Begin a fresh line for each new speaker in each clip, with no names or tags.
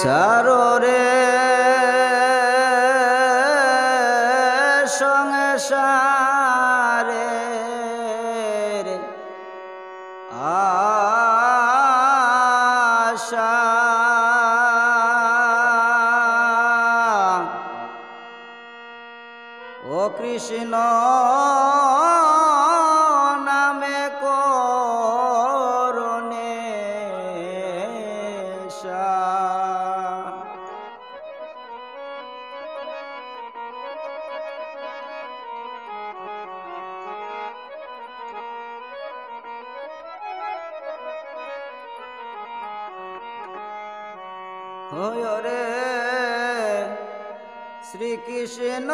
সাররে সংসারে আশা ও কৃষ্ণ নামে করুণেশা রে শ্রীকৃষ্ণ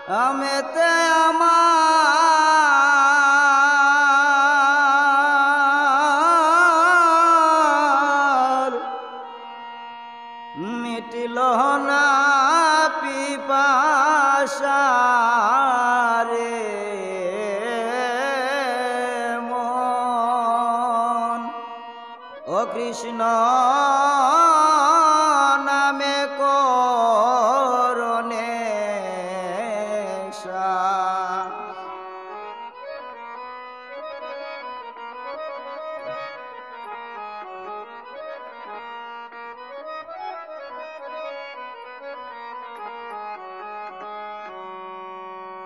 নামেতে আমার মিটিল না পিপাসা রে মন ও কৃষ্ণ নামে করুণেশা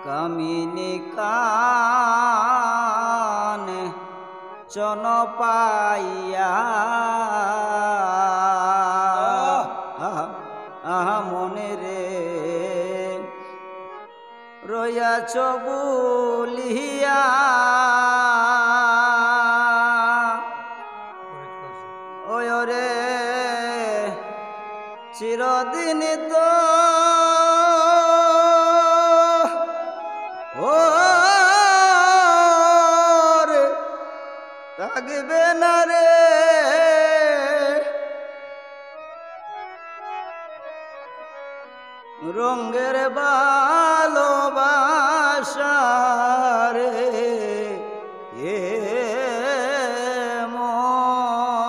কামিনী কানে চন পাইয়া আহা মনে রে রয়াছ বলিয়া ওয় রে চিরদিন তো থাকবে না রে রঙের ভালোবাসা রে এ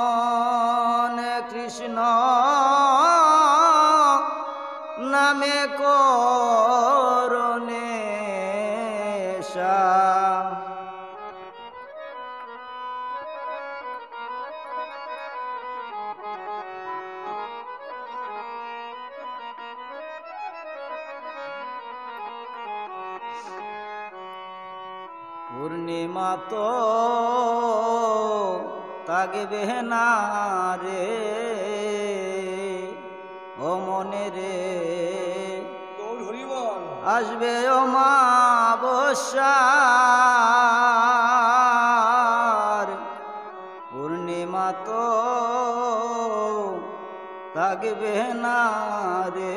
মনে কৃষ্ণ নামে করুণেশা পূর্ণিমা তো থাকবে না রে ও মনে রে আসবে অমাবস্যার পূর্ণিমা তো থাকবে না রে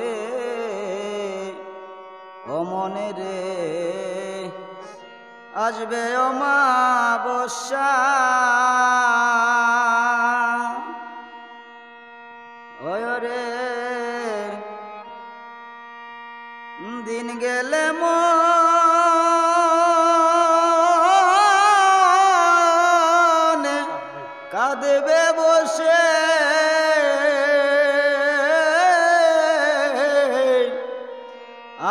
ও মনে রে আসবে অমাবস্যা ওয় রে দিন গেলে মনে কাঁদবে বসে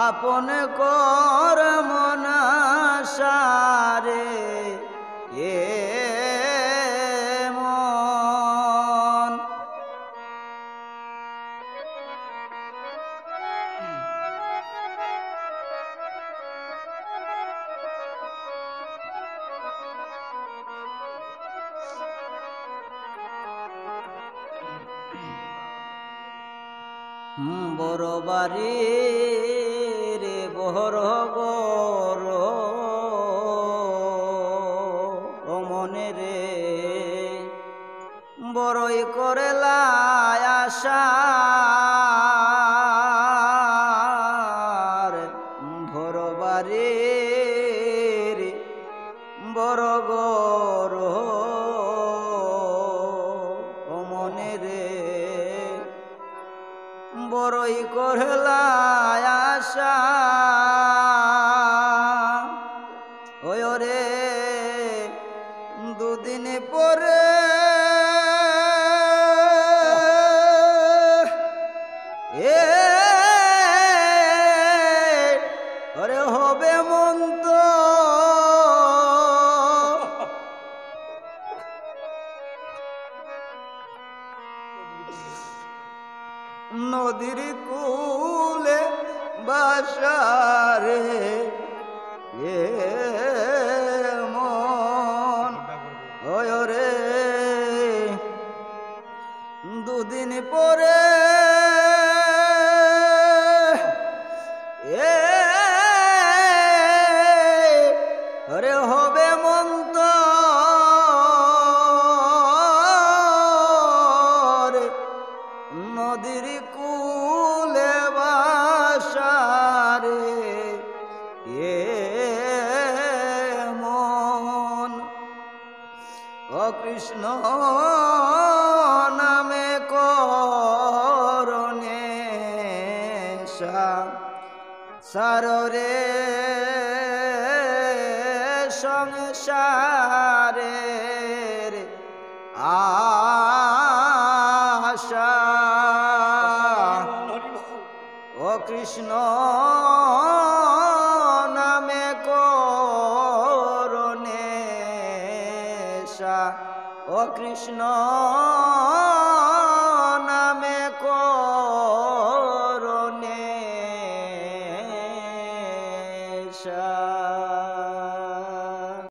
আপন কর মনাশারে এ মন বড় বাড়ি রে বড় গর ও মনে রে বড়ই করেলা আশা বড় বাড়ি রে বড় গর ও মনে রে বড়ই করলা আশা বাসারে এ মন ওয় রে দুদিন পরে এ আরে হবে মন্তর নদীর কুলে বাসারে এ মন ও কৃষ্ণ নামে করণে সাররে সংসারের আশা ও কৃষ্ণ নামে করণে ও কৃষ্ণ নামে